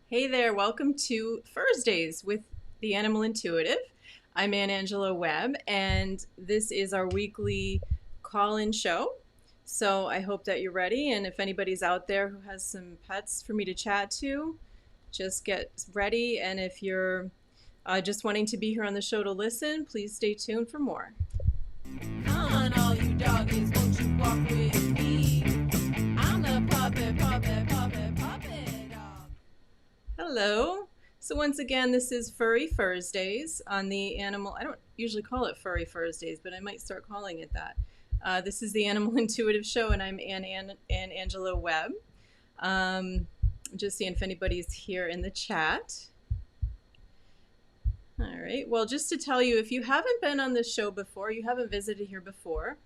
Hey there, welcome to Thursdays with the Animal Intuitive. I'm Ann Angela Webb, and this is our weekly call-in show. So I hope that you're ready, and if anybody's out there who has some pets for me to chat to, just get ready. And if you're just wanting to be here on the show to listen, please stay tuned for more. Come on, all you doggies, won't you walk with me? I'm the puppet dog. Hello. So once again, this is Furry Thursdays on the Animal. I don't usually call it Furry Thursdays, but I might start calling it that. This is the Animal Intuitive Show, and I'm Ann Angela Webb. Just seeing if anybody's here in the chat. All right. Well, just to tell you, if you haven't been on this show before, you haven't visited here before,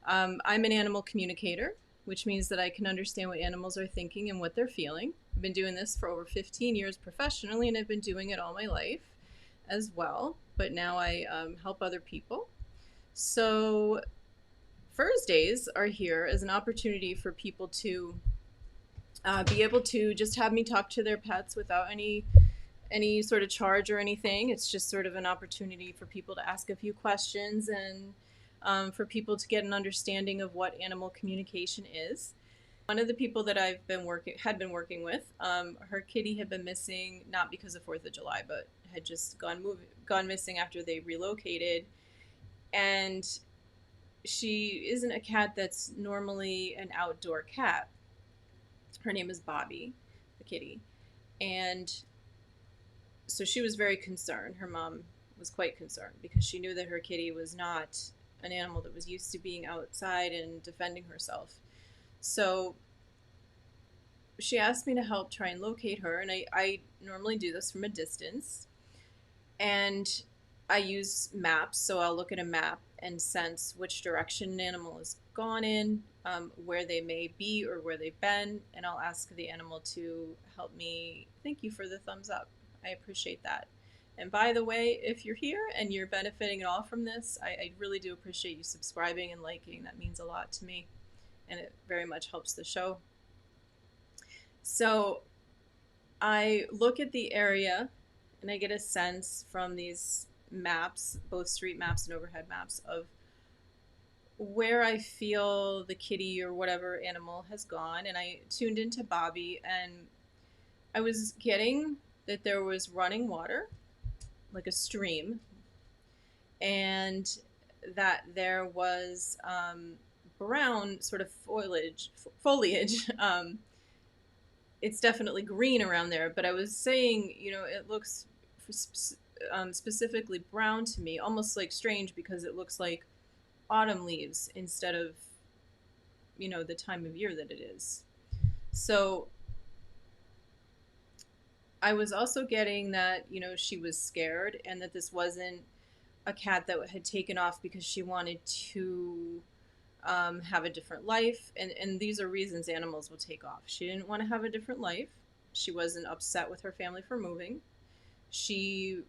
I'm an animal communicator, which means that I can understand what animals are thinking and what they're feeling. I've been doing this for over 15 years professionally, and I've been doing it all my life as well. But now I help other people. So Thursdays are here as an opportunity for people to be able to just have me talk to their pets without any sort of charge or anything. It's just sort of an opportunity for people to ask a few questions and for people to get an understanding of what animal communication is. One of the people that had been working with, her kitty had been missing, not because of 4th of July, but had just gone missing after they relocated. And she isn't a cat that's normally an outdoor cat. Her name is Bobbie, the kitty. And so she was very concerned. Her mom was quite concerned because she knew that her kitty was not an animal that was used to being outside and defending herself. So she asked me to help try and locate her, and I normally do this from a distance. And I use maps, so I'll look at a map and sense which direction an animal has gone in, where they may be or where they've been, and I'll ask the animal to help me. Thank you for the thumbs up. I appreciate that. And by the way, if you're here and you're benefiting at all from this, I really do appreciate you subscribing and liking. That means a lot to me, and it very much helps the show. So I look at the area and I get a sense from these maps, both street maps and overhead maps, of where I feel the kitty or whatever animal has gone. And I tuned into Bobbie, and I was getting that there was running water, like a stream, and that there was brown sort of foliage. It's definitely green around there, but I was saying, it looks specifically brown to me, almost like strange because it looks like autumn leaves instead of, the time of year that it is. So I was also getting that, she was scared and that this wasn't a cat that had taken off because she wanted to have a different life. And these are reasons animals will take off. She didn't want to have a different life. She wasn't upset with her family for moving. She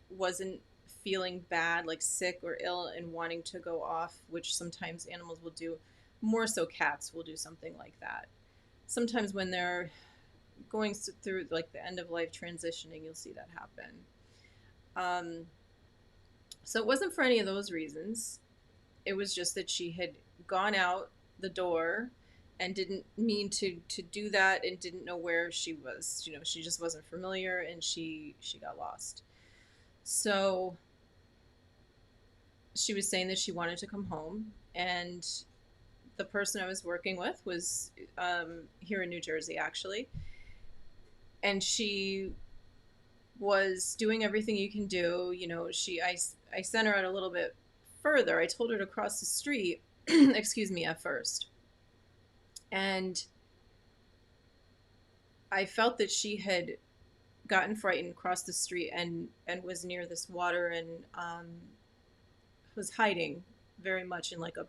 wasn't feeling bad, like sick or ill, and wanting to go off, which sometimes animals will do. More so cats will do something like that. Sometimes when they're going through like the end of life transitioning, you'll see that happen. So it wasn't for any of those reasons. It was just that she had gone out the door and didn't mean to do that and didn't know where she was. She just wasn't familiar, and she got lost. So she was saying that she wanted to come home, and the person I was working with was here in New Jersey, actually. And she was doing everything you can do. I sent her out a little bit further. I told her to cross the street, excuse me, at first. And I felt that she had gotten frightened, crossed the street, and was near this water, and was hiding very much in like a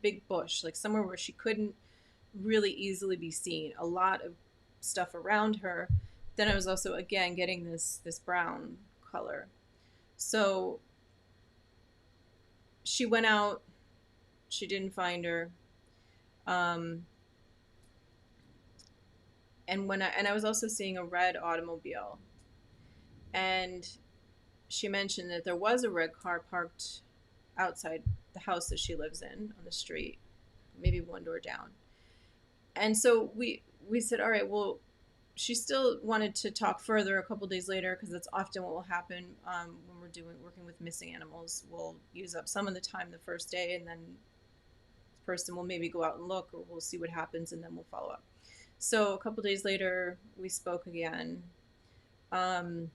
big bush, like somewhere where she couldn't really easily be seen. A lot of stuff around her. Then I was also, again, getting this brown color. So she went out. She didn't find her. And I was also seeing a red automobile, and she mentioned that there was a red car parked outside the house that she lives in on the street, maybe one door down. And so we said, all right, well, she still wanted to talk further a couple days later, because that's often what will happen when we're working with missing animals. We'll use up some of the time the first day, and then the person will maybe go out and look, or we'll see what happens, and then we'll follow up. So a couple days later, we spoke again. Um,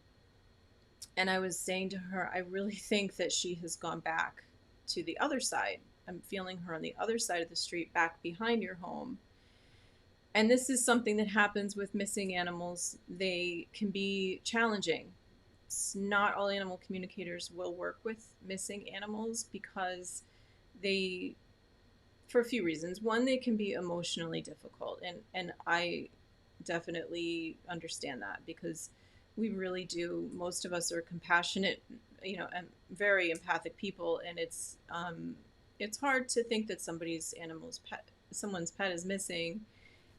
and I was saying to her, I really think that she has gone back to the other side. I'm feeling her on the other side of the street, back behind your home. And this is something that happens with missing animals. They can be challenging. Not all animal communicators will work with missing animals, because they, for a few reasons. One, they can be emotionally difficult, and I definitely understand that, because we really do. Most of us are compassionate, and very empathic people, and it's hard to think that someone's pet is missing,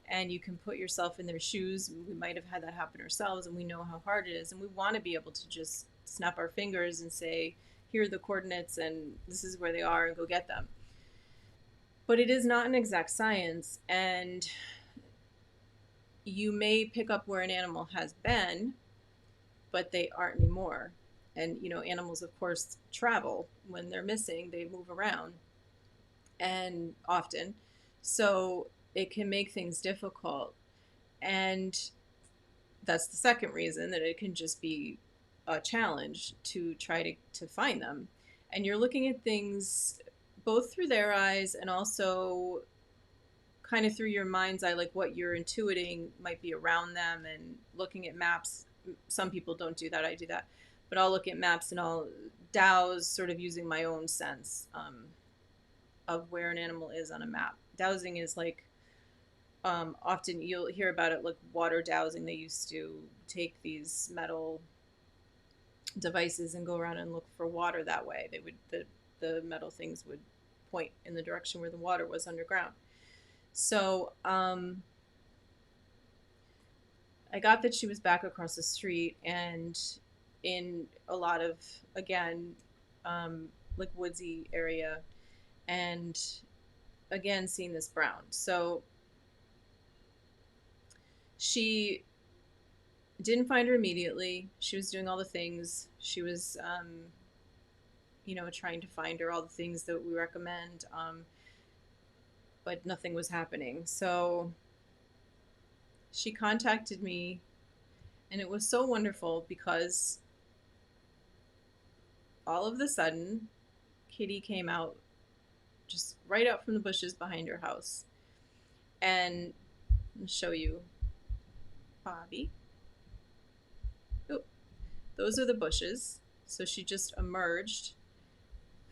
and you can put yourself in their shoes. We might have had that happen ourselves, and we know how hard it is, and we want to be able to just snap our fingers and say, here are the coordinates, and this is where they are, and go get them. But it is not an exact science, and you may pick up where an animal has been, but they aren't anymore. And animals, of course, travel. When they're missing, they move around, and often, so it can make things difficult. And that's the second reason, that it can just be a challenge to try to find them. And you're looking at things both through their eyes, and also kind of through your mind's eye, like what you're intuiting might be around them, and looking at maps. Some people don't do that. I do that. But I'll look at maps, and I'll dowse, sort of using my own sense of where an animal is on a map. Dowsing is like, often you'll hear about it, like water dowsing. They used to take these metal devices and go around and look for water that way. The metal things would point in the direction where the water was underground. So I got that she was back across the street, and in a lot of, again, like woodsy area, and again seeing this brown. So she didn't find her immediately. She was doing all the things. She was trying to find her, all the things that we recommend, but nothing was happening. So she contacted me, and it was so wonderful, because all of a sudden, Kitty came out, just right out from the bushes behind her house. And I'll show you Bobbie. Oh, those are the bushes. So she just emerged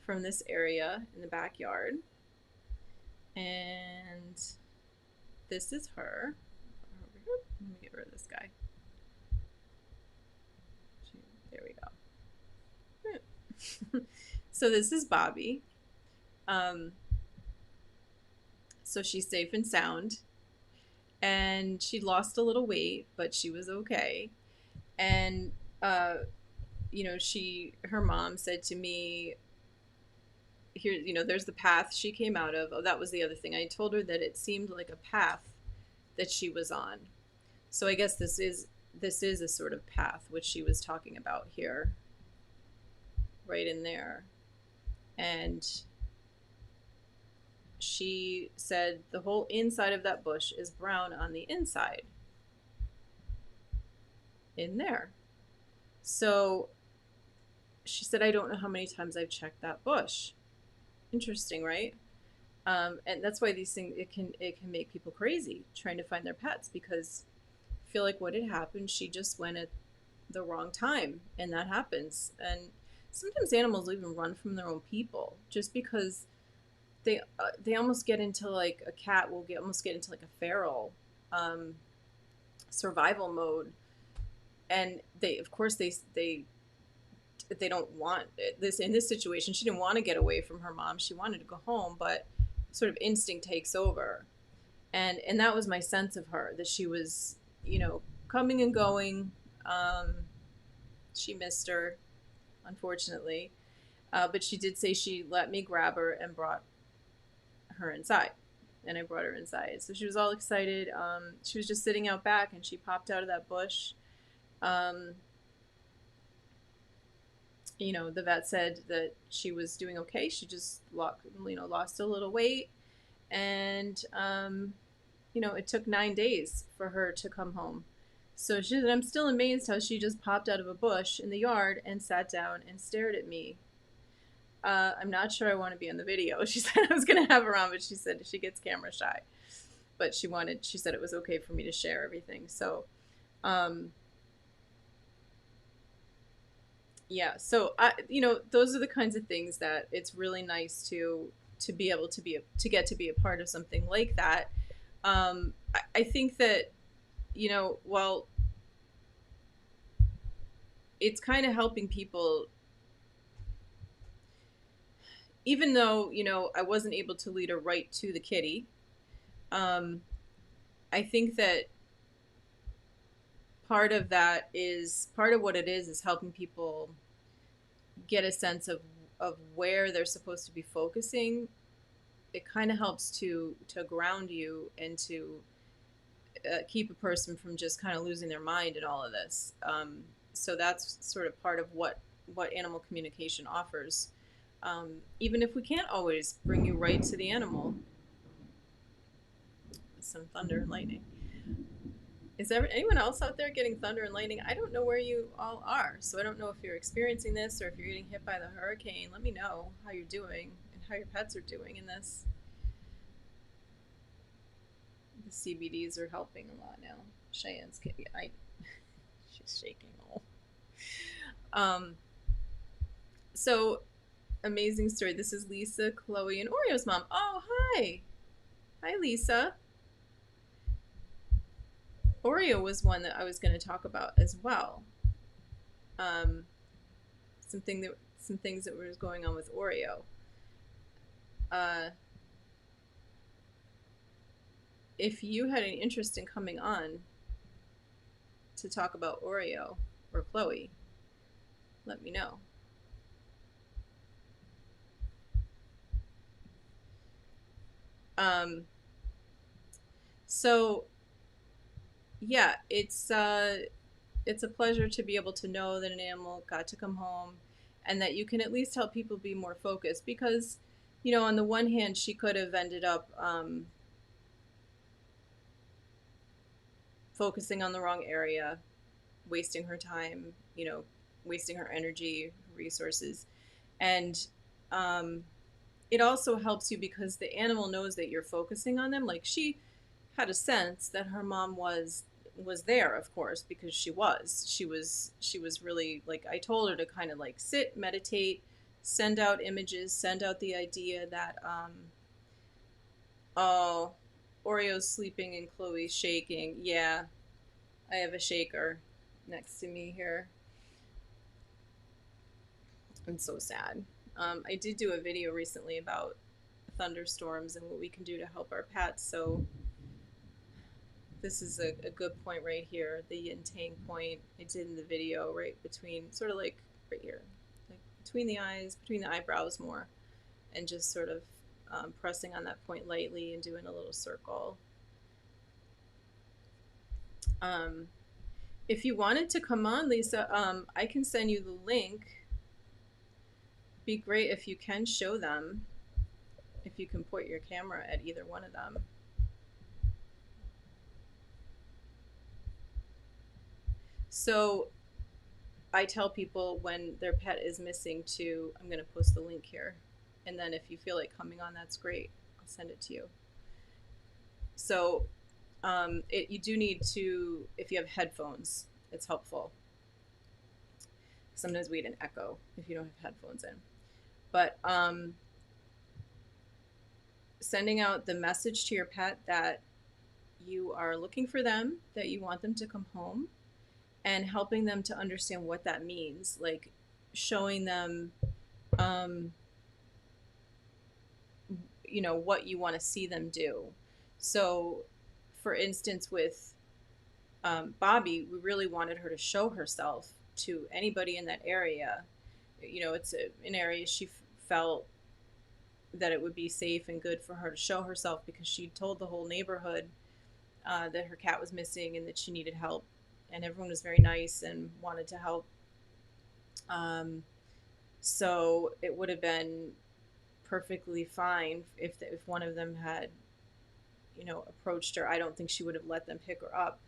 from this area in the backyard. And this is her. Let me get rid of this guy. There we go. So this is Bobbie. So she's safe and sound. And she lost a little weight, but she was okay. And, her mom said to me, here, there's the path she came out of. Oh, that was the other thing. I told her that it seemed like a path that she was on. So I guess this is a sort of path, which she was talking about here, right in there. And she said the whole inside of that bush is brown on the inside. In there. So she said, I don't know how many times I've checked that bush. Interesting, right? And that's why these things, it can make people crazy trying to find their pets, because I feel like what had happened, she just went at the wrong time, and that happens. And sometimes animals even run from their own people, just because they almost get into, like, a cat will almost get into like a feral survival mode, and they don't want this. In this situation, she didn't want to get away from her mom. She wanted to go home, but sort of instinct takes over. And that was my sense of her, that she was you know, coming and going. Um, she missed her, unfortunately. But she did say she let me grab her and brought her inside. And I brought her inside. So she was all excited. She was just sitting out back and she popped out of that bush. Um, the vet said that she was doing okay. She just lost a little weight. And, it took 9 days for her to come home. So she said, I'm still amazed how she just popped out of a bush in the yard and sat down and stared at me. I'm not sure I want to be on the video. She said I was going to have her on, but she said she gets camera shy. But she said it was okay for me to share everything. So, yeah. So those are the kinds of things that it's really nice to be able to get to be a part of something like that. I think that, while it's kind of helping people, even though, I wasn't able to lead her right to the kitty, um, I think that part of what it is helping people get a sense of where they're supposed to be focusing. It kind of helps to ground you and to keep a person from just kind of losing their mind in all of this. So that's sort of part of what animal communication offers. Even if we can't always bring you right to the animal. Some thunder and lightning. Is there anyone else out there getting thunder and lightning? I don't know where you all are, so I don't know if you're experiencing this or if you're getting hit by the hurricane. Let me know how you're doing and how your pets are doing in this. The CBDs are helping a lot now. Cheyenne's kitty, she's shaking. So amazing story. This is Lisa, Chloe, and Oreo's mom. Oh, hi. Hi, Lisa. Oreo was one that I was going to talk about as well. Some things that was going on with Oreo. If you had any interest in coming on to talk about Oreo or Chloe, let me know. So yeah, it's a pleasure to be able to know that an animal got to come home and that you can at least help people be more focused because, on the one hand, she could have ended up focusing on the wrong area, wasting her time, wasting her energy, resources. And it also helps you because the animal knows that you're focusing on them. Like she had a sense that her mom was there, of course, because she was really, like, I told her to kind of like sit, meditate, send out images, send out the idea that oh, Oreo's sleeping and Chloe's shaking. Yeah, I have a shaker next to me here. I'm so sad. I did do a video recently about thunderstorms and what we can do to help our pets, so this is a good point right here, the yin tang point I did in the video, right between, sort of like right here, like between the eyes, between the eyebrows more, and just sort of pressing on that point lightly and doing a little circle. If you wanted to come on, Lisa, I can send you the link. Be great if you can show them, if you can point your camera at either one of them. So I tell people when their pet is missing to, I'm going to post the link here. And then if you feel like coming on, that's great. I'll send it to you. So you do need to, if you have headphones, it's helpful. Sometimes we get an echo if you don't have headphones in. But sending out the message to your pet that you are looking for them, that you want them to come home, and helping them to understand what that means, like showing them what you want to see them do. So for instance, with Bobbie, we really wanted her to show herself to anybody in that area. It's an area she felt that it would be safe and good for her to show herself, because she told the whole neighborhood that her cat was missing and that she needed help, and everyone was very nice and wanted to help. Um, so it would have been perfectly fine if one of them had, approached her. I don't think she would have let them pick her up,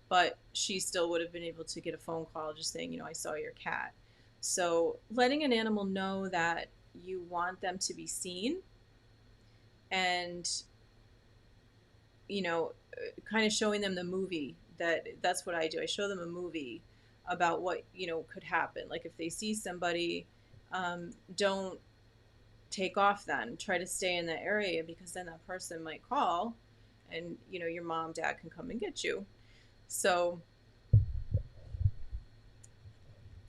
but she still would have been able to get a phone call just saying, I saw your cat. So letting an animal know that you want them to be seen, and you know kind of showing them the movie. That's what I do. I show them a movie about what could happen. Like if they see somebody, don't take off, then try to stay in that area, because then that person might call, and your mom, dad can come and get you. So,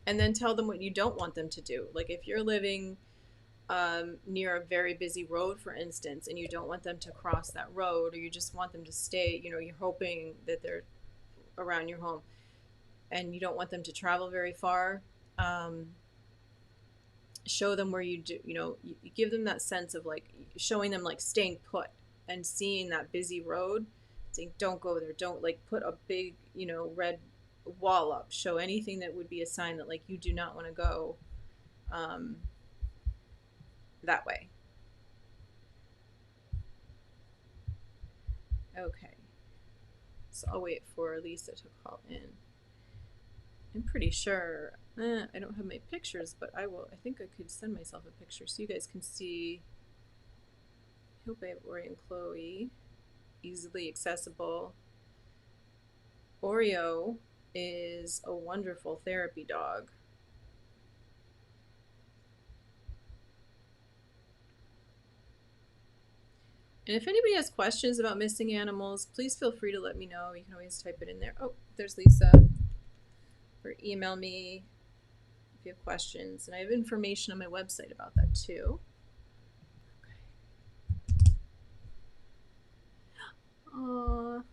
and then tell them what you don't want them to do. Like if you're living near a very busy road, for instance, and you don't want them to cross that road, or you just want them to stay, you're hoping that they're around your home, and you don't want them to travel very far. um, Show them where you do, you give them that sense of like showing them like staying put, and seeing that busy road, saying don't go there, don't, like, put a big red wall up, show anything that would be a sign that like you do not want to go um, that way. Okay, so I'll wait for Lisa to call in. I'm pretty sure I don't have my pictures, but I think I could send myself a picture so you guys can see. I hope I have Oreo and Chloe. Easily accessible. Oreo is a wonderful therapy dog. And if anybody has questions about missing animals, please feel free to let me know. You can always type it in there. Oh, there's Lisa. Or email me if you have questions. And I have information on my website about that too. Okay.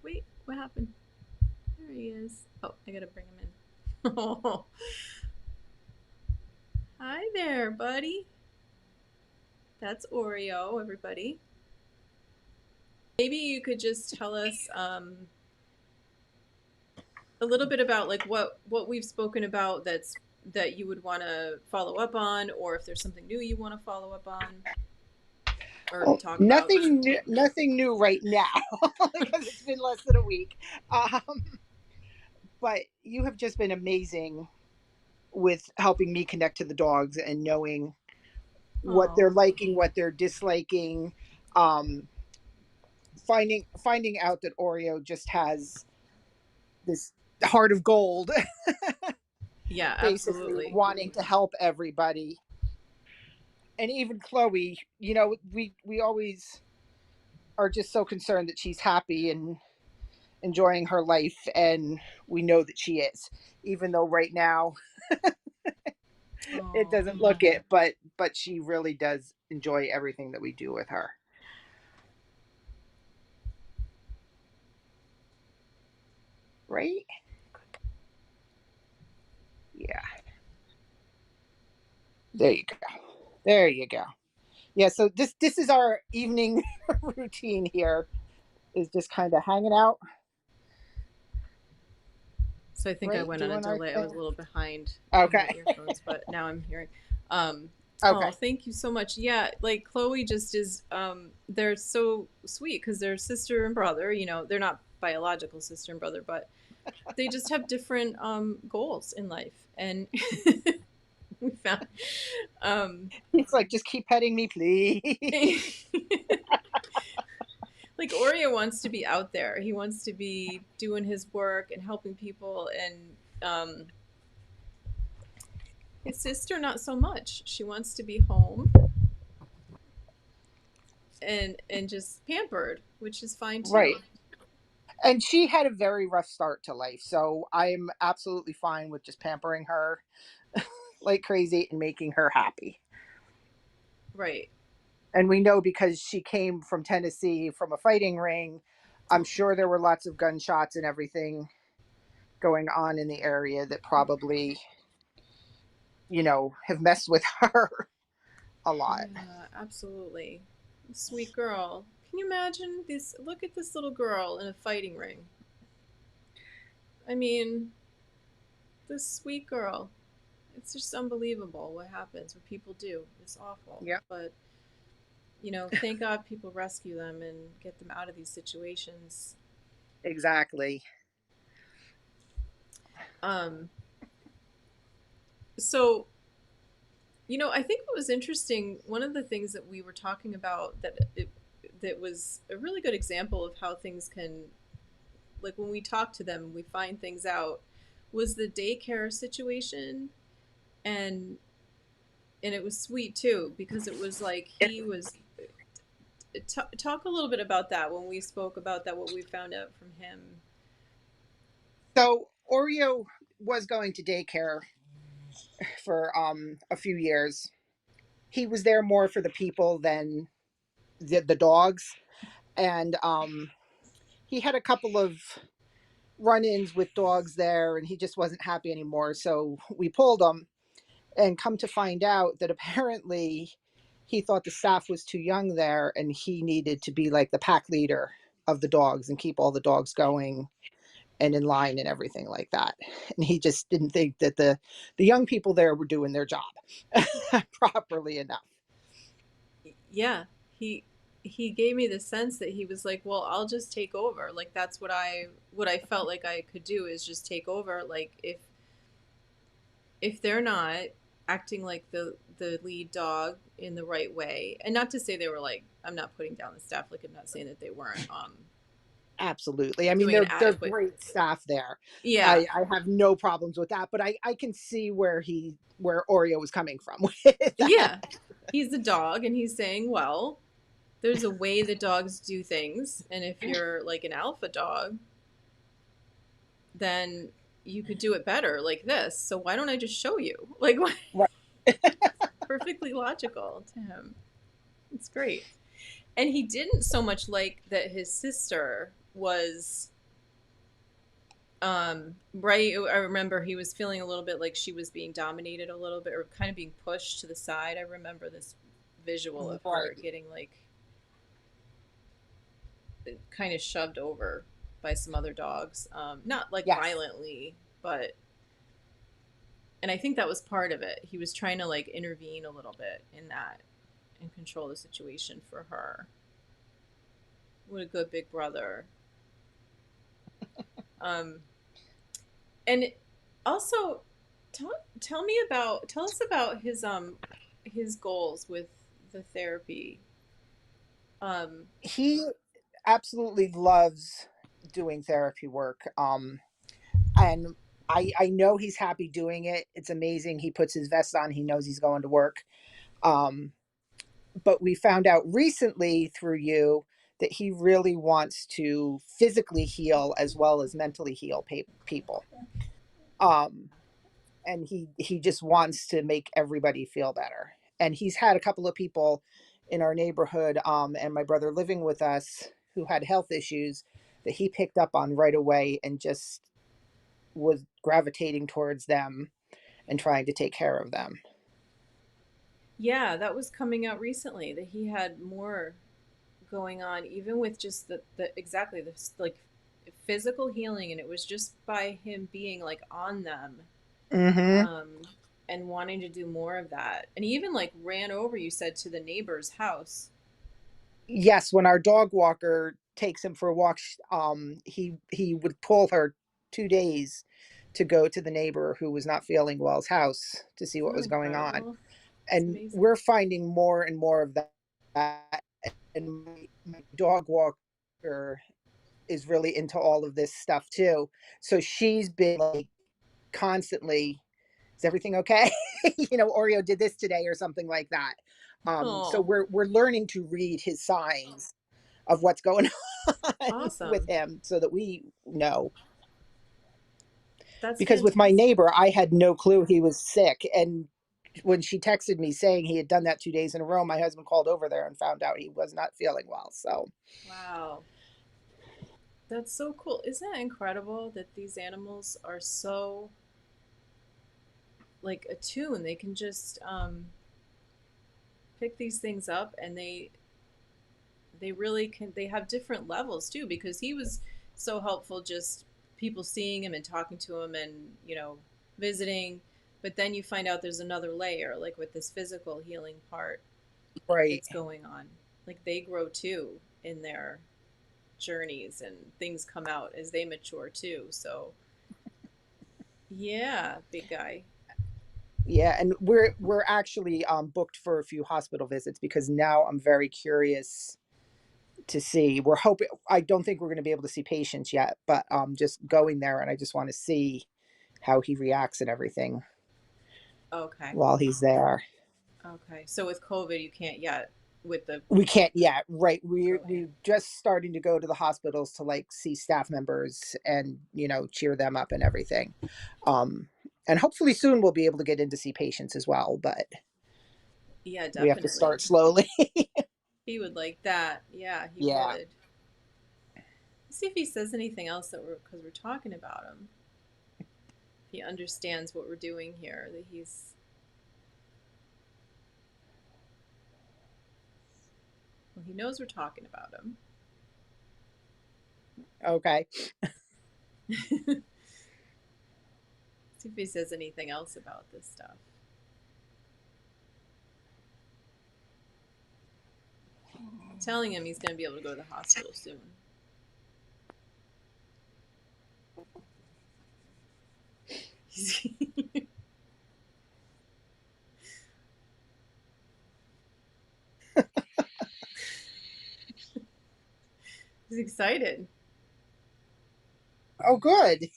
Wait, what happened? There he is. Oh, I gotta bring him in. Oh. Hi there, buddy. That's Oreo, everybody. Maybe you could just tell us a little bit about like what we've spoken about that you would want to follow up on, or if there's something new you want to follow up on or Oh, talk about. nothing new right now because it's been less than a week. Um, but you have just been amazing with helping me connect to the dogs and knowing what Oh, they're liking, what they're disliking. Um, finding out that Oreo just has this heart of gold, yeah, basically absolutely. wanting to help everybody. And even Chloe, we always are just so concerned that she's happy and enjoying her life, and we know that she is, even though right now it Oh, doesn't look it, but she really does enjoy everything that we do with her. Right? Yeah. There you go. There you go. Yeah, so this is our evening routine here, is just kind of hanging out, so I think I right? went on a Doing our delay. I was a thing. little behind on my Okay. earphones, but now I'm hearing. um oh, Okay. thank you so much. Yeah, like Chloe just is, they're so sweet because they're sister and brother. They're not biological sister and brother, but they just have different goals in life, and we found um It's like, just keep petting me, please. like Oreo wants to be out there. He wants to be doing his work and helping people, and his sister not so much. She wants to be home and just pampered, which is fine Right. too. And she had a very rough start to life, so I'm absolutely fine with just pampering her like crazy and making her happy. Right. And we know, because she came from Tennessee from a fighting ring, I'm sure there were lots of gunshots and everything. going on in the area that probably, have messed with her a lot. Yeah, absolutely. Sweet girl. Can you imagine this? Look at this little girl in a fighting ring. I mean, this sweet girl. It's just unbelievable what happens, what people do. It's awful. Yep, But, thank God people rescue them and get them out of these situations. exactly. Um, so, I think what was interesting, one of the things that we were talking about that was a really good example of how things can, like when we talk to them, we find things out, was the daycare situation. And it was sweet too because it was like he was talk a little bit about that when we spoke about that, what we found out from him. So Oreo was going to daycare for a few years. He was there more for the people than the dogs, and he had a couple of run-ins with dogs there, and he just wasn't happy anymore. So we pulled him, and come to find out that apparently he thought the staff was too young there, and he needed to be like the pack leader of the dogs and keep all the dogs going and in line and everything like that. And he just didn't think that the young people there were doing their job properly enough. Yeah, he gave me the sense that he was like, well, I'll just take over. Like that's what I felt like I could do is just take over. Like if they're not acting like the lead dog in the right way, and not to say they were like, I'm not putting down the staff, like I'm not saying that they weren't Absolutely. I mean, doing an they're adequate. great staff there. Yeah, I have no problems with that, but I can see where Oreo was coming from with that. yeah, he's the dog and he's saying, well, there's a way that dogs do things, and if you're like an alpha dog, then you could do it better like this, so why don't I just show you? Like Right. perfectly logical to him. It's great. And he didn't so much like that his sister was right. I remember he was feeling a little bit like she was being dominated a little bit or kind of being pushed to the side. I remember this visual of her Right. getting like kind of shoved over by some other dogs. Not like Yes. violently, but and I think that was part of it. He was trying to like intervene a little bit in that and control the situation for her. What a good big brother. Um, and also, tell tell us about his goals with the therapy. Um, He absolutely loves doing therapy work. And I know he's happy doing it. It's amazing. He puts his vest on, he knows he's going to work. Um, but we found out recently through you that he really wants to physically heal as well as mentally heal people. Um, and he just wants to make everybody feel better. And he's had a couple of people in our neighborhood, and my brother living with us who had health issues that he picked up on right away and just was gravitating towards them and trying to take care of them. yeah, that was coming out recently that he had more going on, even with just the exactly this like physical healing, and it was just by him being like on them, Mm-hmm. um, and wanting to do more of that. And he even like ran over, you said, to the neighbor's house. Yes, when our dog walker takes him for a walk, he would pull her 2 days to go to the neighbor who was not feeling well's house to see Isn't what that was going on. incredible? It's And amazing. we're finding more and more of that. And my dog walker is really into all of this stuff too. So she's been like constantly, is everything okay? Oreo did this today or something like that. So Oh, we're learning to read his signs of what's going on with awesome. him so that we know. That's Because with my fantastic. neighbor, I had no clue he was sick. And when she texted me saying he had done that 2 days in a row, my husband called over there and found out he was not feeling well. So, Wow. That's so cool. Isn't that incredible that these animals are so like attuned? They can just pick these things up, and they really can. They have different levels too, because he was so helpful, just people seeing him and talking to him, and visiting. But then you find out there's another layer, like with this physical healing part Right. that's going on. Like they grow too in their journeys, and things come out as they mature too. So yeah, big guy. Yeah, and we're actually booked for a few hospital visits because now I'm very curious to see. We're hoping, I don't think we're going to be able to see patients yet, but just going there, and I just want to see how he reacts and everything Okay. while he's there. Okay. So with COVID, you can't yet with the We can't yet, right? We're growing. we're just starting to go to the hospitals to like see staff members and cheer them up and everything. Um and hopefully soon we'll be able to get in to see patients as well, but Yeah, we have to definitely. start slowly. He would like that. Yeah, he Yeah. would. Let's see if he says anything else that we're because we're talking about him. If he understands what we're doing here, that he's well, he knows we're talking about him. Okay. See if he says anything else about this stuff. I'm telling him he's going to be able to go to the hospital soon. He's, he's excited. Oh, good.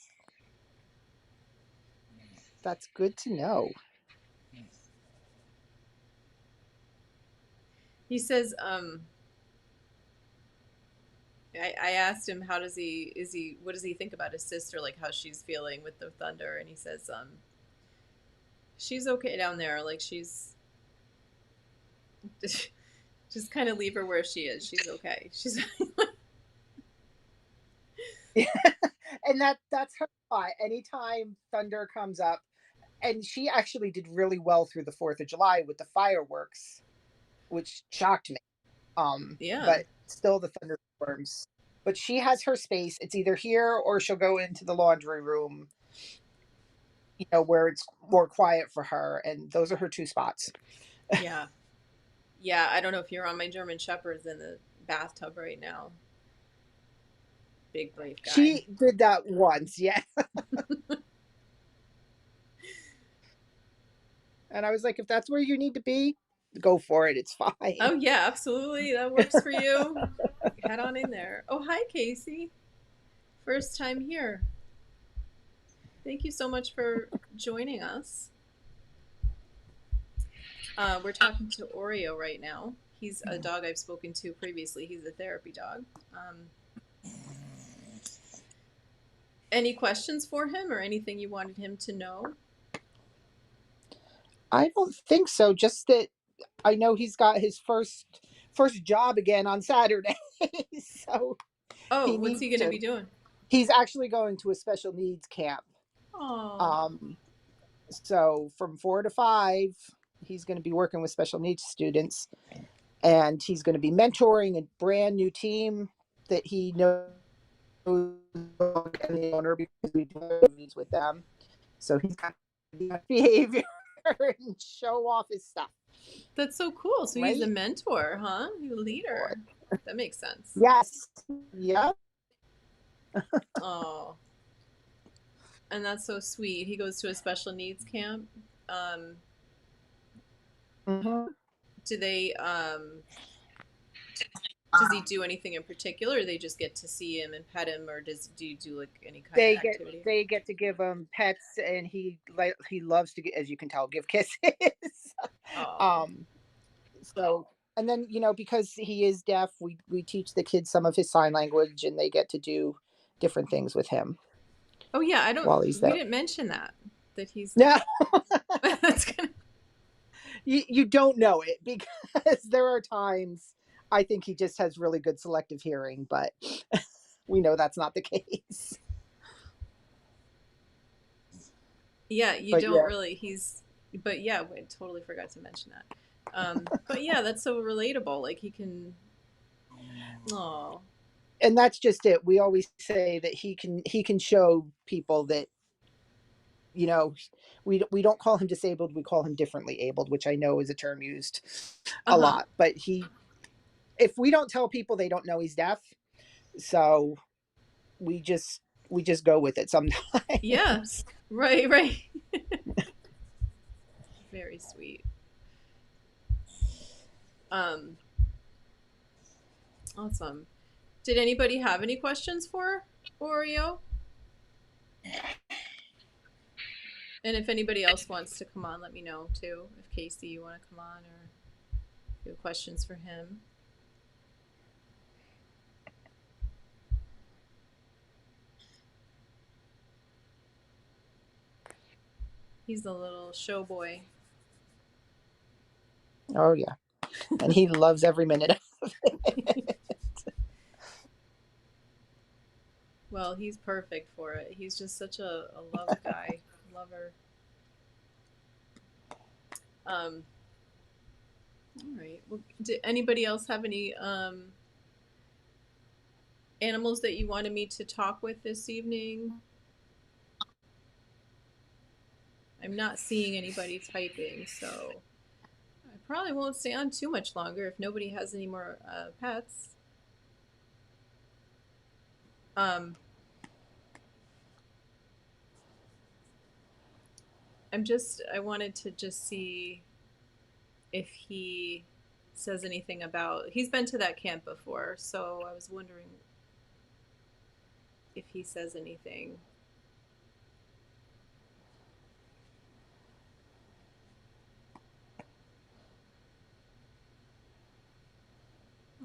That's good to know. He says, I asked him how does he what does he think about his sister, like how she's feeling with the thunder, and he says, she's okay down there, like she's just kind of leave her where she is. She's okay. She's And that's her thought. Anytime thunder comes up, and she actually did really well through the 4th of July with the fireworks, which shocked me. yeah, But still the thunderstorms. But she has her space. It's either here or she'll go into the laundry room, where it's more quiet for her. And those are her two spots. yeah, yeah. I don't know if you're on my German Shepherd's in the bathtub right now. Big brave guy. She did that once, yeah. And I was like, if that's where you need to be, go for it. It's fine. Oh yeah, absolutely. That works for you. Head on in there. Oh hi, Casey. First time here. Thank you so much for joining us. We're talking to Oreo right now. He's a dog I've spoken to previously. He's a therapy dog. Any questions for him or anything you wanted him to know? I don't think so. Just that I know he's got his first job again on Saturday. So Oh, he what's needs he going to to be doing? he's actually going to a special needs camp. Oh, Um so from 4 to 5, he's going to be working with special needs students, and he's going to be mentoring a brand new team that he knows and the owner, because we do movies with them. So he's got behavior and show off his stuff, that's so cool. So he's a right? mentor, huh? He's a leader. That makes sense. Yes. Yep. Oh, and that's so sweet. He goes to a special needs camp. Um, Mm-hmm. do they does he do anything in particular, or they just get to see him and pet him, or do you do like any kind of they get activity? they get to give him pets, and he loves to get, as you can tell, give kisses. Oh, um so, and then because he is deaf, we teach the kids some of his sign language, and they get to do different things with him oh yeah. I don't. while he's We there. didn't mention that he's No. deaf. That's kind of. You don't know it, because there are times I think he just has really good selective hearing, but we know that's not the case. Yeah, you But don't yeah, really. But yeah, I totally forgot to mention that. But yeah, that's so relatable. Like he can. Oh, and that's just it. We always say that he can show people that, you know, we don't call him disabled, we call him differently abled, which I know is a term used uh a huh. lot. But if we don't tell people, they don't know he's deaf. So we just we just go with it Yeah, sometimes. right, right. Very sweet. Um, awesome. Did anybody have any questions for Oreo? And if anybody else wants to come on, let me know too. If Casey, you want to come on, or you have questions for him. He's a little show boy. Oh yeah, and he loves every minute of it. Well, he's perfect for it. He's just such a love guy, lover. Um, all right. Well, did anybody else have any animals that you wanted me to talk with this evening? I'm not seeing anybody typing, so I probably won't stay on too much longer if nobody has any more pets. Um, I wanted to just see if he says anything about. He's been to that camp before, so I was wondering if he says anything.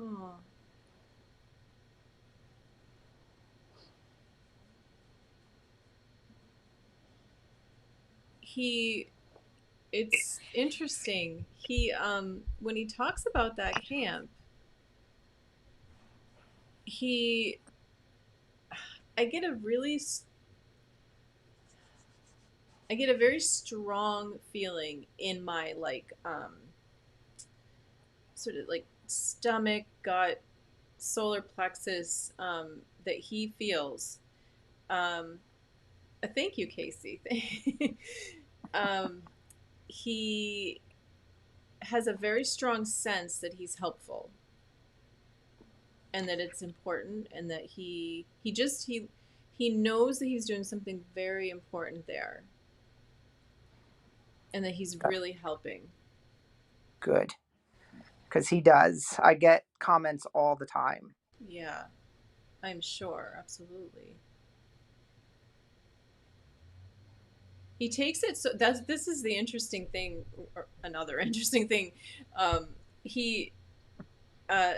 Oh, he. It's interesting. He when he talks about that camp, he I get a really I get a very strong feeling in my like sort of like stomach, gut, solar plexus that he feels. Um, thank you, Casey. um, he has a very strong sense that he's helpful and that it's important and that he knows that he's doing something very important there and that he's really helping. Good, because he does. I get comments all the time. Yeah, I'm sure, absolutely. He takes it so that's this is the interesting thing, or another interesting thing. Um, he uh,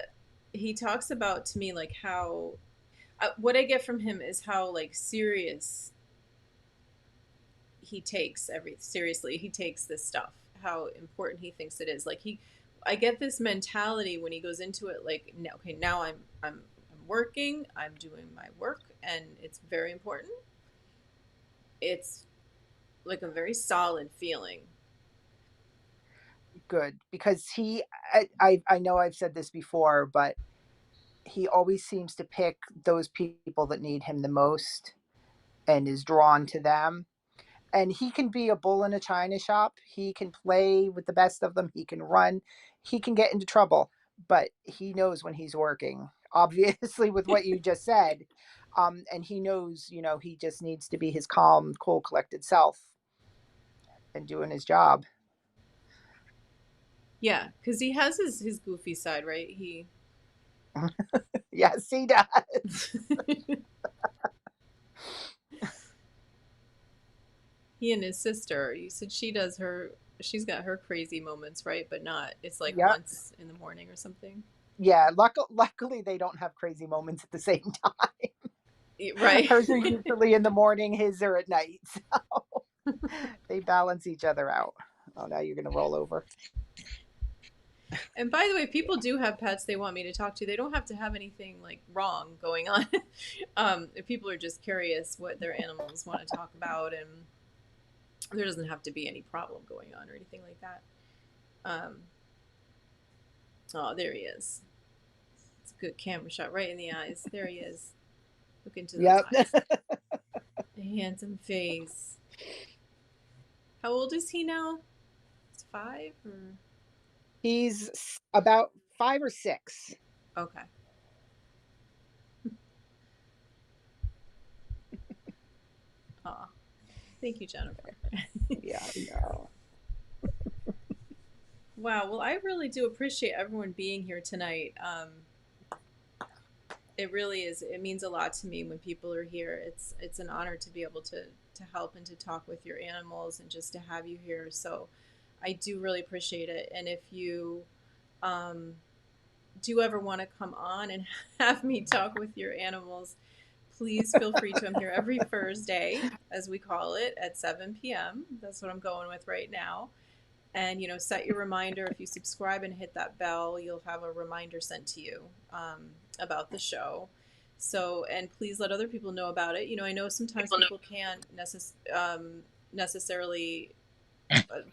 he talks about to me like how what I get from him is how like serious he takes every seriously he takes this stuff, how important he thinks it is. Like I get this mentality when he goes into it like, no, okay, now I'm working, I'm doing my work, and it's very important. It's like a very solid feeling. Good, because I know I've said this before, but he always seems to pick those people that need him the most and is drawn to them. And he can be a bull in a china shop. He can play with the best of them. He can run. He can get into trouble, but he knows when he's working. Obviously, with what you just said, and he knows, he just needs to be his calm, cool, collected self and doing his job. Yeah, because he has his goofy side, right? Yes, he does. He and his sister. You said she's got her crazy moments, right? But not. It's like Yep. once in the morning or something. Yeah. Luckily, they don't have crazy moments at the same time. Right. Hers are usually in the morning. His are at night. So they balance each other out. Oh, now you're gonna roll over. And by the way, if people do have pets they want me to talk to, they don't have to have anything like wrong going on. If people are just curious what their animals want to talk about, and there doesn't have to be any problem going on or anything like that. Um, oh, there he is. It's a good camera shot right in the eyes. There he is. Look into those Yep. eyes. A handsome face. How old is he now? It's 5 or He's about 5 or 6. okay. Aw. Thank you, Jennifer. Yeah, I know. Wow. Well, I really do appreciate everyone being here tonight. It really is. It means a lot to me when people are here. It's an honor to be able to help and to talk with your animals and just to have you here. So, I do really appreciate it. And if you um, do ever want to come on and have me talk with your animals, please feel free to. I'm here every Thursday, as we call it, at 7 p.m. That's what I'm going with right now. And set your reminder. If you subscribe and hit that bell, you'll have a reminder sent to you about the show. So, and please let other people know about it. I know sometimes people can't necessarily.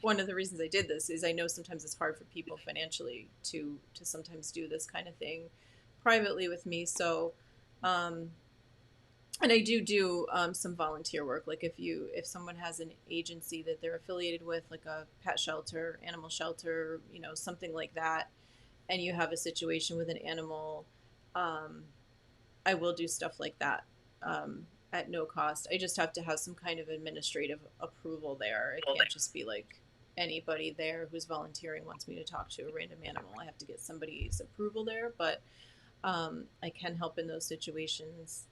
One of the reasons I did this is I know sometimes it's hard for people financially to sometimes do this kind of thing privately with me. So, and I do some volunteer work. Like if someone has an agency that they're affiliated with, like a pet shelter, animal shelter, something like that, and you have a situation with an animal, um, I will do stuff like that at no cost. I just have to have some kind of administrative approval there. It can't just be like anybody there who's volunteering wants me to talk to a random animal. I have to get somebody's approval there, but I can help in those situations.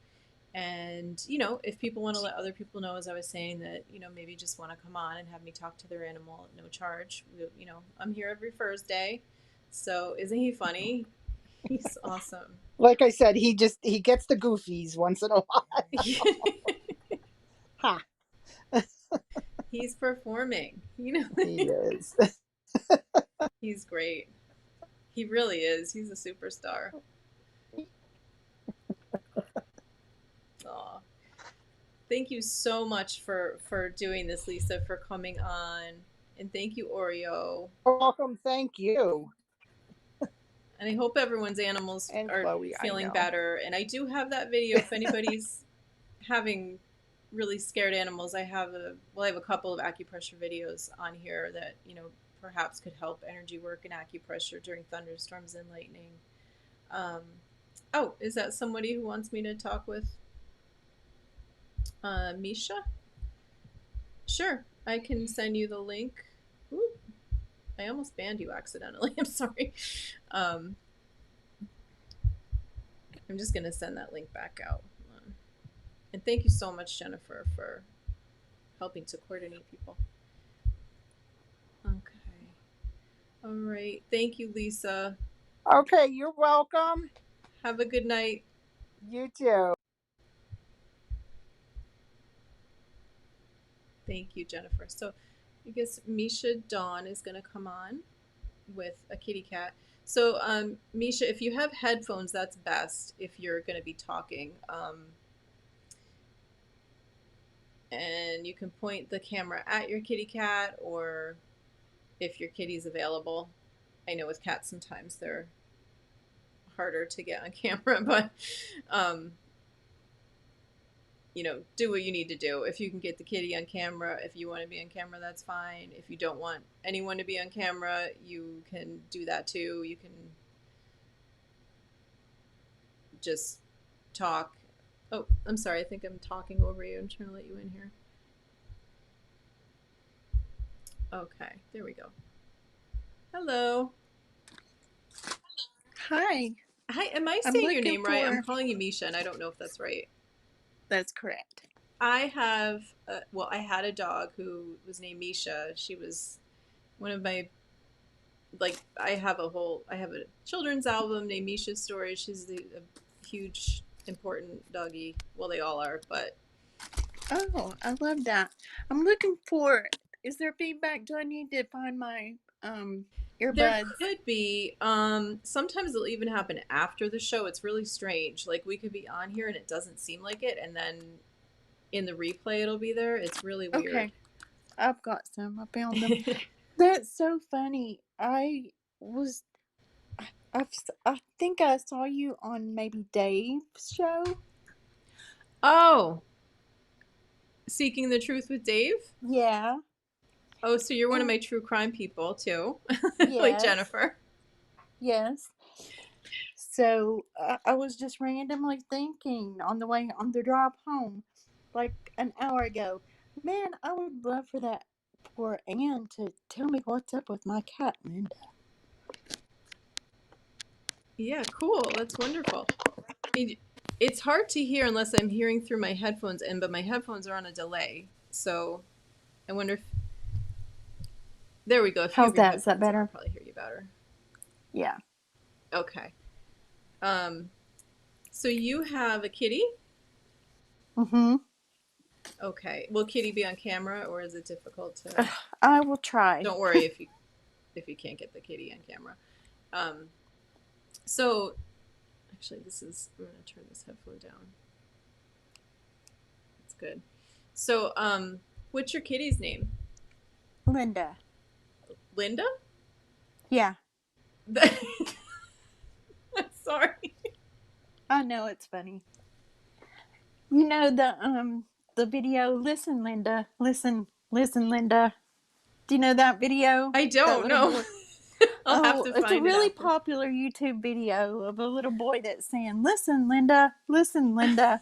And if people want to let other people know, as I was saying, that maybe just want to come on and have me talk to their animal at no charge, I'm here every Thursday. So isn't he funny? He's awesome. Like I said, he gets the goofies once in a while. Ha. He's performing. He is. He's great. He really is. He's a superstar. Aw. Thank you so much for doing this, Lisa, for coming on, and thank you, Oreo. Welcome. Thank you. And I hope everyone's animals And are Chloe, I feeling know. better. And I do have that video if anybody's having really scared animals. I have a couple of acupressure videos on here that perhaps could help energy work and acupressure during thunderstorms and lightning. Oh, is that somebody who wants me to talk with Misha? Sure, I can send you the link. Ooh, I almost banned you accidentally. I'm sorry. I'm just going to send that link back out. And thank you so much, Jennifer, for helping to coordinate people. Okay. All right. Thank you, Lisa. Okay, you're welcome. Have a good night. You too. Thank you, Jennifer. So I guess Misha Dawn is going to come on with a kitty cat. So, Misha, if you have headphones, that's best if you're going to be talking. And you can point the camera at your kitty cat, or if your kitty's available. I know with cats sometimes they're harder to get on camera, but do what you need to do. If you can get the kitty on camera, if you want to be on camera, that's fine. If you don't want anyone to be on camera, you can do that too. You can just talk. Oh, I'm sorry. I think I'm talking over you. I'm trying to let you in here. Okay, there we go. Hello. Hi. Hi, am I saying your name right? I'm calling you Misha, and I don't know if that's right. That's correct. I had a dog who was named Misha. She was one of my, I have a children's album named Misha's Story. She's a huge, important doggy. Well, they all are, but. Oh, I love that. I'm looking for, is there feedback? Do I need to find my There earbuds. could be. Sometimes it'll even happen after the show. It's really strange. Like we could be on here and it doesn't seem like it, and then in the replay it'll be there. It's really weird. Okay, I've got some. I found them. That's so funny. Was I think I saw you on maybe Dave's show. Oh, Seeking the Truth with Dave? Yeah. Oh, so you're one of And my true crime people too. Like yes. Jennifer. Yes. So I was just randomly thinking on the drive home, like an hour ago, man, I would love for Anne to tell me what's up with my cat Linda. Yeah, cool. That's wonderful. It's hard to hear unless I'm hearing through my headphones but my headphones are on a delay. So I wonder if there we go. If you How's have your that? Is that headphones in, I'll better? probably hear you better. Yeah. Okay. Um so you have a kitty? Mm-hmm. Okay. Will Kitty be on camera or is it difficult to I will try. Don't worry if you can't get the kitty on camera. Um so actually I'm gonna turn this headphone down. That's good. So what's your kitty's name? Linda. Linda? Yeah. I'm sorry. I know it's funny. You know the video, listen Linda, listen Linda. Do you know that video? I That don't little know. boy. I'll have Oh, to it's a find it really after. popular YouTube video of a little boy that's saying, listen Linda, listen Linda.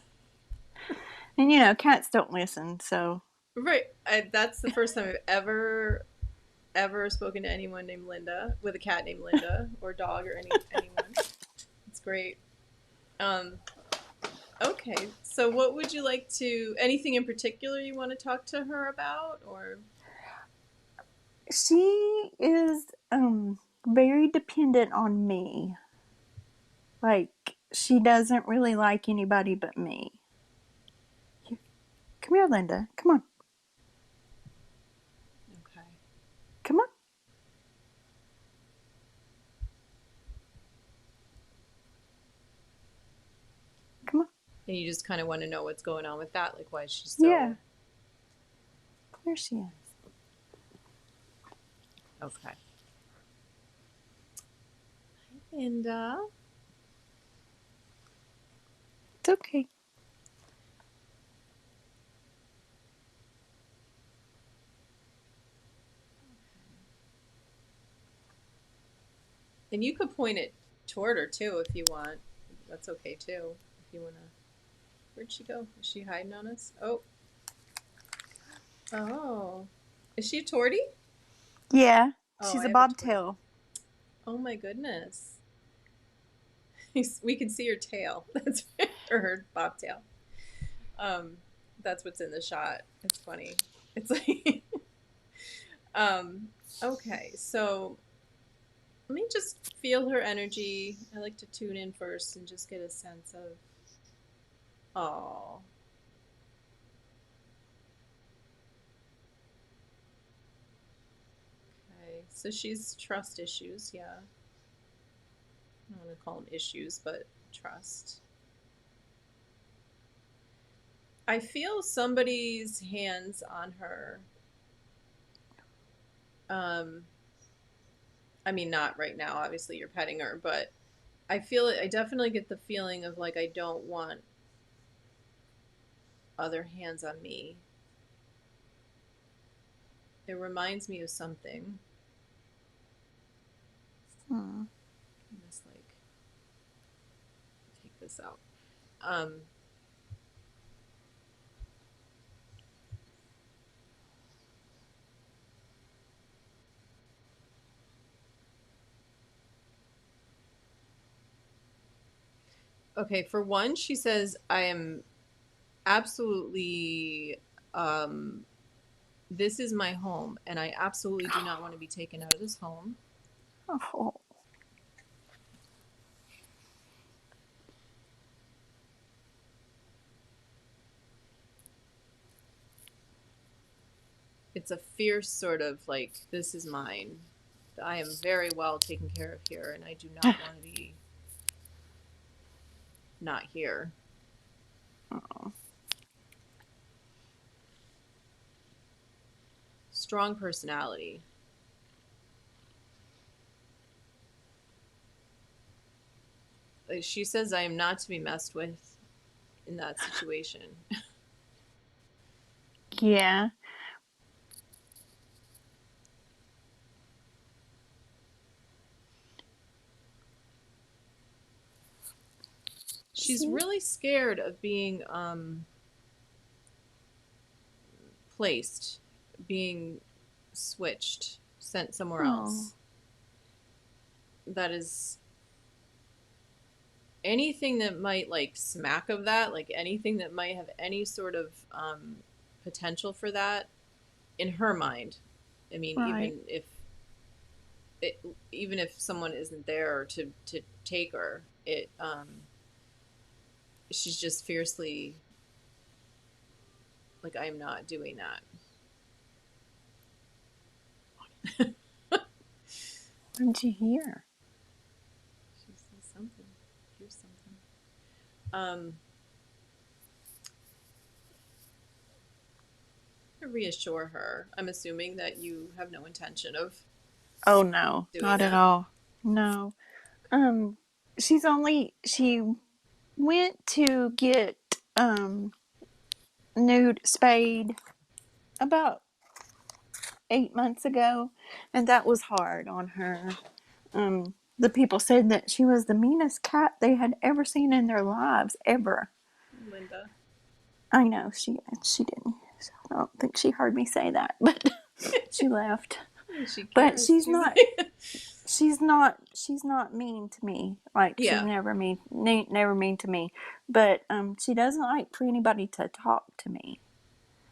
And you know, cats don't listen, so. Right. That's the first time I've ever spoken to anyone named Linda with a cat named Linda or dog or anyone. It's great. Um, okay. So what would you like to anything in particular you want to talk to her about or She is very dependent on me. Like, she doesn't really like anybody but me. Come here, Linda. Come on. Okay. Come on. Come on. And you just kind of want to know what's going on with that, like why she's so Yeah. There she is. Okay. And It's okay. and you could point it toward her too if you want. That's okay too. If you want to. Where'd she go? Is she hiding on us? Oh. Oh. Is she a tortie? Yeah. Oh, She's I a have a tortie. bobtail. Oh my goodness. We can see her tail. That's or her bobtail. That's what's in the shot. It's funny. It's like okay, so let me just feel her energy. I like to tune in first and just get a sense of oh. Okay. So she's trust issues, yeah. I don't want to call them issues, but trust. I feel somebody's hands on her. I mean, not right now. Obviously, you're petting her, but I feel it. I definitely get the feeling of like I don't want other hands on me. It reminds me of something. Hmm. Just like take this out. Okay, for one, she says I am absolutely this is my home and I absolutely do not want to be taken out of this home. Oh. It's a fierce sort of like this is mine. I am very well taken care of here, and I do not want to be not here. Oh. Strong personality. She says I am not to be messed with in that situation. Yeah. She's really scared of being placed, being switched, sent somewhere Oh. else. That is anything that might like smack of that, like anything that might have any sort of potential for that in her mind. I mean, Right. even if someone isn't there to take her, she's just fiercely like, I am not doing that. What did you hear? She says something. Here's something. Um, to reassure her. I'm assuming that you have no intention of Oh no, doing not at that. all. No. She went to get nude spayed about 8 months ago, and that was hard on her. The people said that she was the meanest cat they had ever seen in their lives, ever. Linda. I know she didn't. I don't think she heard me say that, but she left. She But cares. she's not mean to me. Like she's Yeah. never mean to me. But she doesn't like for anybody to talk to me.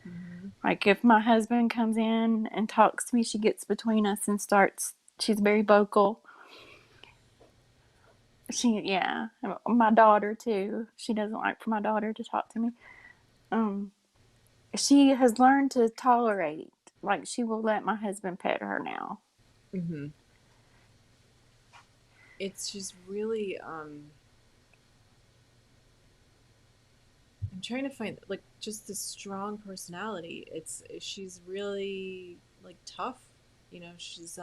Mm-hmm. Like if my husband comes in and talks to me, she gets between us and starts. She's very vocal. Yeah, my daughter too. She doesn't like for my daughter to talk to me. Um, she has learned to tolerate. Like she will let my husband pet her now. Mm-hmm. She's really I'm trying to find like just this strong personality. She's really like tough, she's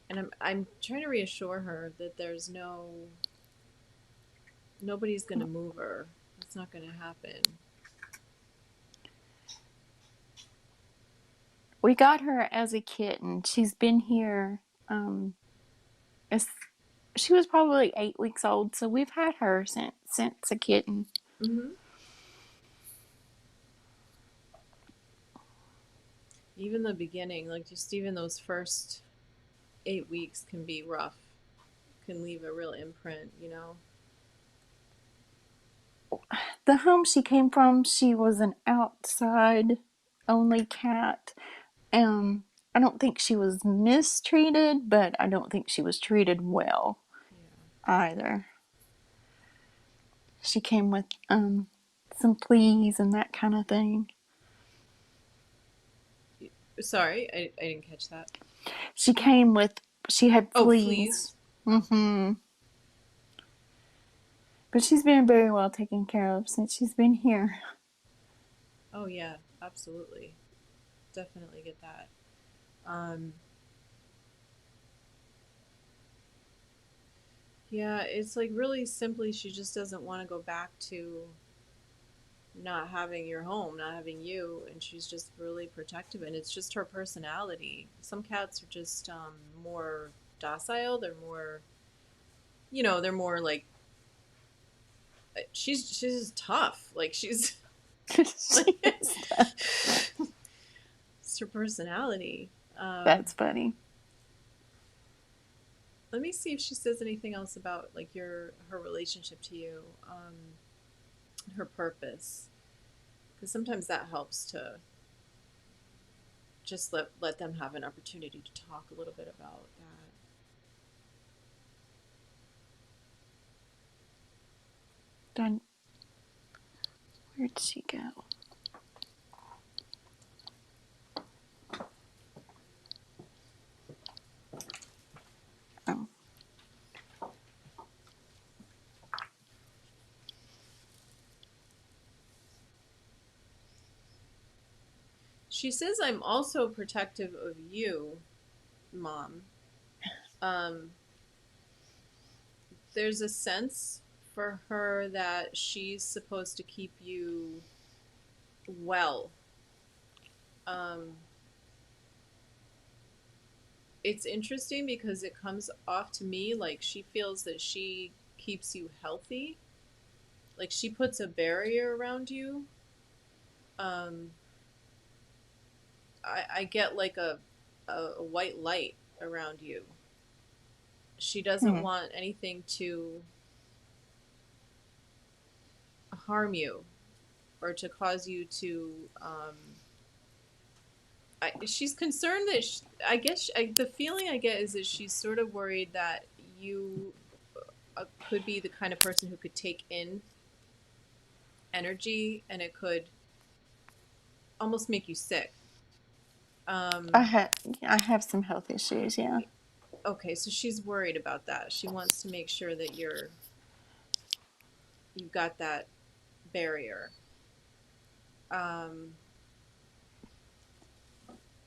and I'm trying to reassure her that there's nobody's going to move her. That's not going to happen. We got her as a kitten. She's been here. As she was probably 8 weeks old, so we've had her since a kitten. Mm-hmm. Even the beginning, like just even those first 8 weeks can be rough, can leave a real imprint. The home she came from, she was an outside only cat. I don't think she was mistreated, but I don't think she was treated well either. She came with some fleas and that kind of thing. Sorry, I didn't catch that. She had fleas. Fleas. Mm-hmm. But she's been very well taken care of since she's been here. Oh yeah, absolutely. Definitely get that. Um, yeah, it's like really simply she just doesn't want to go back to not having your home, not having you, and she's just really protective, and it's just her personality. Some cats are just more docile. They're more like she's just tough. Like she's like it's her personality. That's funny. Let me see if she says anything else about like her relationship to you, her purpose, because sometimes that helps to just let them have an opportunity to talk a little bit about that. Done. Where'd she go? She says, I'm also protective of you, Mom. Um, there's a sense for her that she's supposed to keep you well. Um, it's interesting because it comes off to me like she feels that she keeps you healthy. Like she puts a barrier around you. Um, I get like a white light around you. She doesn't Hmm. want anything to harm you or to cause you to. She's concerned that I guess the feeling I get is that she's sort of worried that you could be the kind of person who could take in energy and it could almost make you sick. I Um, have I have some health issues. Yeah. okay, so she's worried about that. She wants to make sure that you've got that barrier. Um,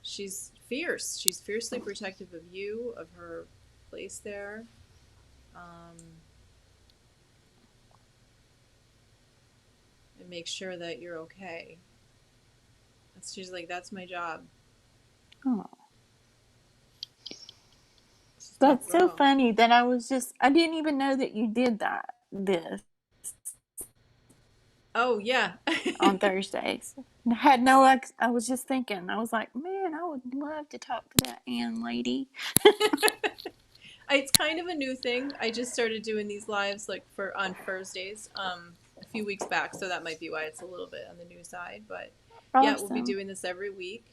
she's fierce. She's fiercely protective of you, of her place there. Um, and make sure that you're okay. She's like, that's my job. Oh, She's a tough that's so girl. funny that I didn't even know that you did this Oh yeah. on Thursdays. I was just thinking, I was like, man, I would love to talk to that Ann lady. It's kind of a new thing. I just started doing these lives like for on Thursdays a few weeks back, so that might be why it's a little bit on the new side. But yeah, we'll be Awesome. doing this every week.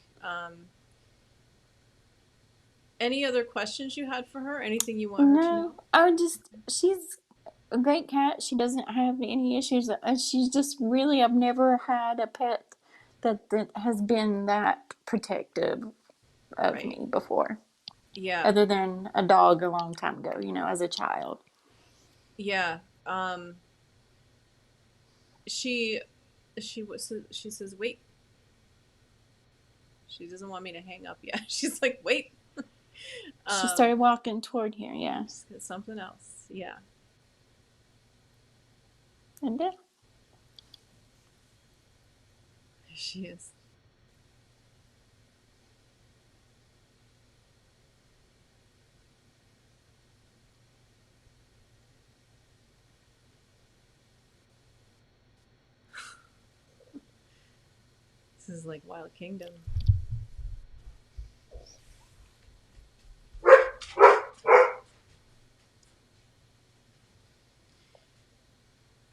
Any other questions you had for her? Anything you want her to know? No, she's a great cat. She doesn't have any issues. She's just really, I've never had a pet that has been that protective of Right. me before, Yeah. other than a dog a long time ago, as a child. Yeah. Um, she she says wait. She doesn't want me to hang up yet. She's like wait. She Um, started walking toward here, yeah. just get something else. Yeah. And She is. This is like Wild Kingdom.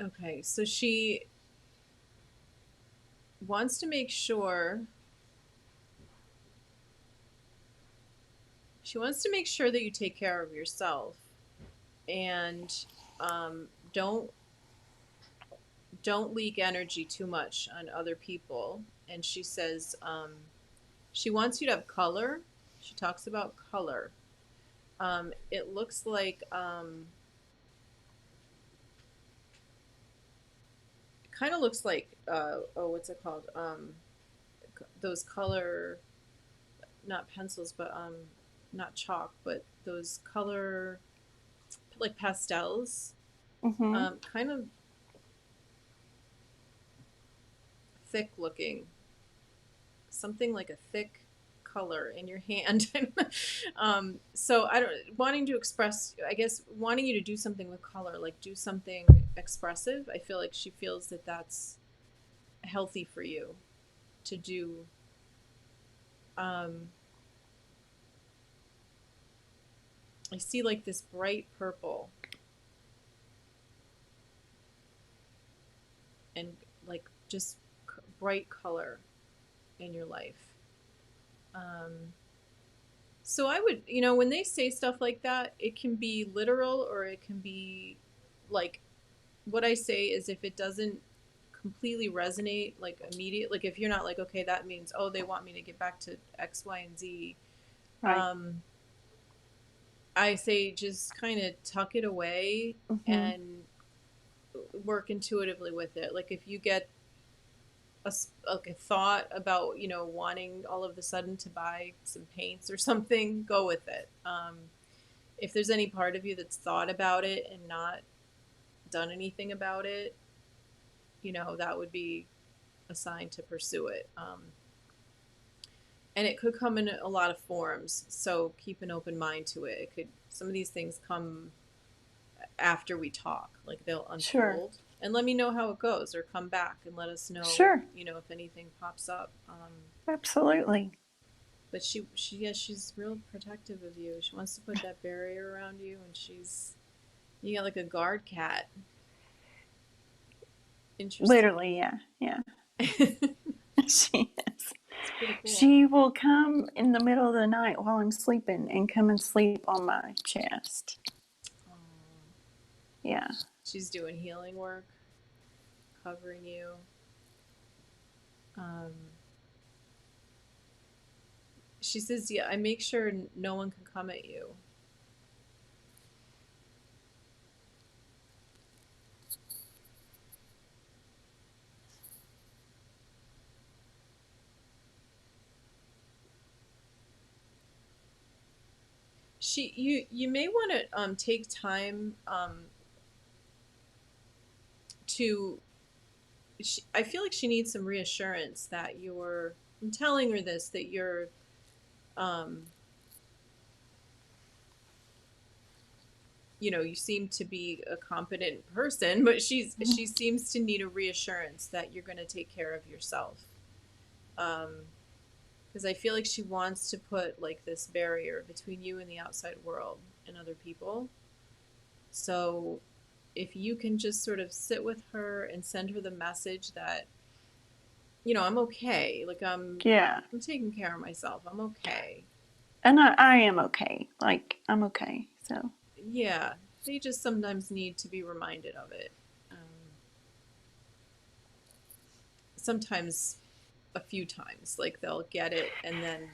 Okay, so wants to make sure she wants to make sure that you take care of yourself and um, don't leak energy too much on other people. And she says she wants you to have color. She talks about color. It looks like it kind of looks like oh, what's it called? Those color, not pencils, but not chalk, but those color like pastels. mm-hmm. Kind of thick looking, something like a thick color in your hand. So I don't wanting to express. I guess wanting you to do something with color, like do something expressive. I feel like she feels that that's healthy for you to do. Um, I see like this bright purple and like just bright color in your life. Um, So I would, when they say stuff like that, it can be literal or it can be like what I say is if it doesn't completely resonate like immediate, like if you're not like, okay, that means, oh, they want me to get back to X, Y, and Z. Right. Um, I say just kind of tuck it away Mm-hmm. and work intuitively with it. Like if you get like a thought about, you know, wanting all of a sudden to buy some paints or something, go with it. If there's any part of you that's thought about it and not done anything about it, you know, that would be a sign to pursue it. And it could come in a lot of forms, so keep an open mind to it. It could, some of these things come after we talk, like they'll Sure. unfold. And let me know how it goes, or come back and let us know, Sure. you know, if anything pops up. Absolutely. But yeah, she's real protective of you. She wants to put that barrier around you, and you got like a guard cat. Interesting. Literally, yeah. Yeah. It's She is. pretty cool. She will come in the middle of the night while I'm sleeping and come and sleep on my chest. Aw. Yeah. She's doing healing work, covering you. She says, yeah, I make sure no one can come at you. You may want to take time to. I feel like she needs some reassurance that you're. I'm telling her this, that you're. You know, you seem to be a competent person, but she seems to need a reassurance that you're going to take care of yourself. Because I feel like she wants to put like this barrier between you and the outside world and other people. So if you can just sort of sit with her and send her the message that, you know, I'm okay. Like I'm taking care of myself. I'm okay. And I am okay. Like, I'm okay. So. Yeah. They just sometimes need to be reminded of it. Sometimes a few times. Like they'll get it and then.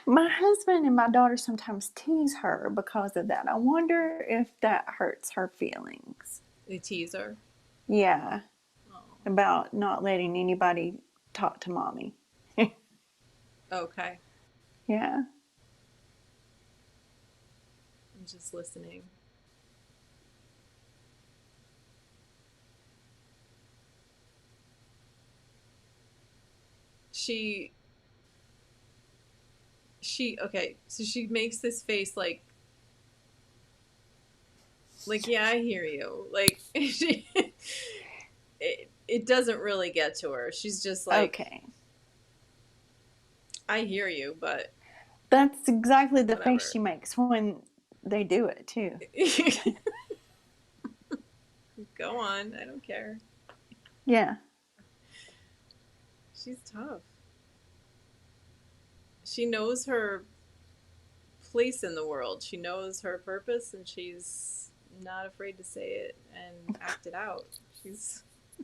My husband and my daughter sometimes tease her because of that. I wonder if that hurts her feelings. They tease her? Yeah. Oh. About not letting anybody talk to mommy. Okay. Yeah. I'm just listening. Okay, so she makes this face like yeah, I hear you. Like it doesn't really get to her. She's just like, okay. I hear you, but that's exactly the whatever. face she makes when they do it too. Go on, I don't care. Yeah. She's tough. She knows her place in the world. She knows her purpose, and she's not afraid to say it and act it out. She's a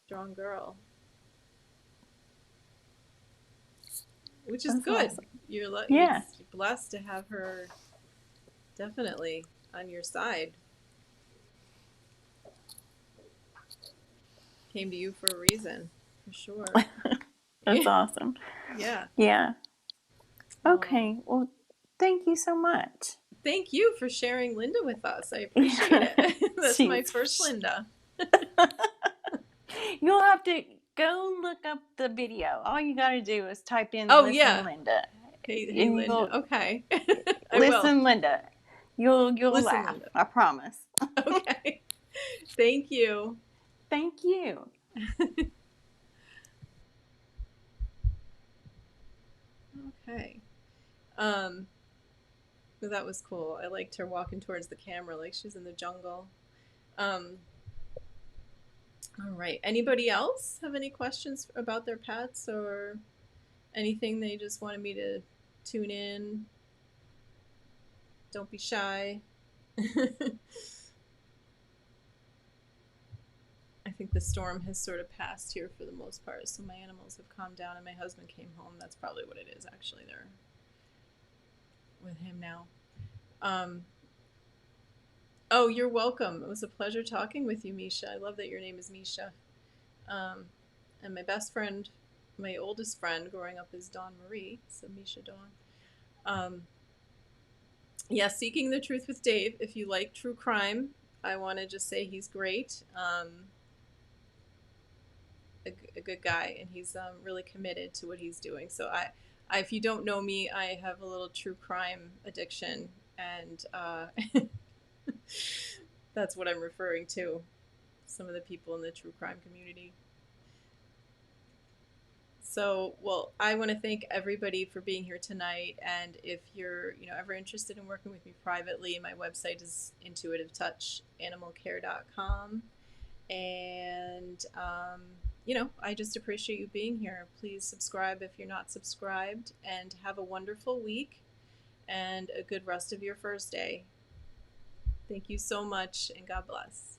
strong girl. Which is That's good. awesome. You're Yeah. blessed to have her definitely on your side. Came to you for a reason, for sure. That's awesome. Yeah. Yeah. Okay. Well, thank you so much. Thank you for sharing Linda with us. I appreciate it. That's my first Linda. You'll have to go look up the video. All you got to do is type in yeah. Linda. Hey Linda. Okay. Listen, Linda. You'll listen, laugh. Linda. I promise. Okay. Thank you. Thank you. Okay. That was cool. I liked her walking towards the camera like she's in the jungle. All right. Anybody else have any questions about their pets or anything they just wanted me to tune in? Don't be shy. I think the storm has sort of passed here for the most part, so my animals have calmed down and my husband came home. That's probably what it is, actually. They're with him now. Oh, you're welcome. It was a pleasure talking with you, Misha. I love that your name is Misha. Um, and my best friend, my oldest friend growing up is Dawn Marie, so Misha Dawn. Um, yeah, Seeking the Truth with Dave. If you like true crime, I want to just say he's great. A good guy, and he's really committed to what he's doing. So if you don't know me, I have a little true crime addiction, and that's what I'm referring to. Some of the people in the true crime community. So, well, I want to thank everybody for being here tonight. And if you're, ever interested in working with me privately, my website is intuitivetouchanimalcare.com. And, I just appreciate you being here. Please subscribe if you're not subscribed, and have a wonderful week and a good rest of your first day. Thank you so much, and God bless.